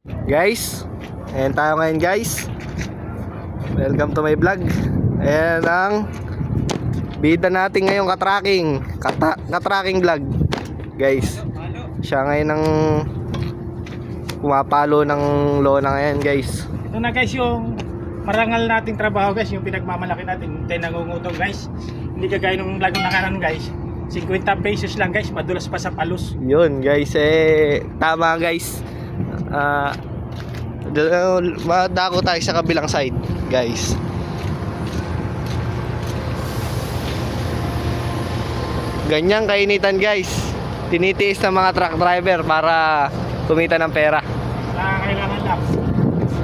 Guys, ayan tayo ngayon guys. Welcome to my vlog. Ayan ang bida natin ngayong katracking vlog. Guys, siya ngayon ang pumapalo ng lona ngayon guys. Ito na guys yung marangal nating trabaho guys, yung pinagmamalaki natin, tayo nangungutong guys. Hindi kagaya nung vlog ng nakaraan guys, 50 pesos lang guys, madulas pa sa palos. Yun guys, tama guys. Madako tayo sa kabilang side guys. Ganyang kainitan guys, tinitiis ng mga truck driver para kumita ng pera. Kailangan lang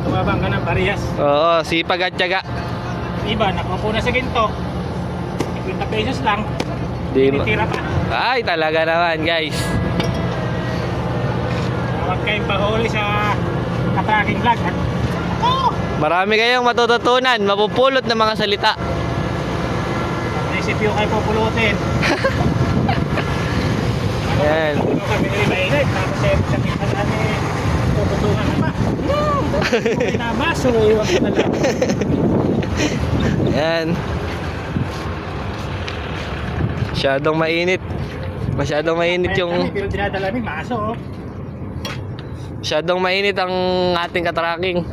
tumabang ka ng parehas. Oo, sipag at tiyaga. Iba nakupo na sa ginto, 50 pesos lang, tinitira pa. Ay talaga naman guys. Huwag kayong pahuli sa katracking vlog. Marami kayong matututunan, mapupulot ng mga salita. Recipe yung kayo pupulutin. Ayan. Kami mainit, tapos sa kitang puputungan naman. Okay na maso, iwan ko na lang. Ayan. Masyadong mainit. Masyadong mainit yung... Pero dinadala namin maso. Masyadong mainit ang ating katracking.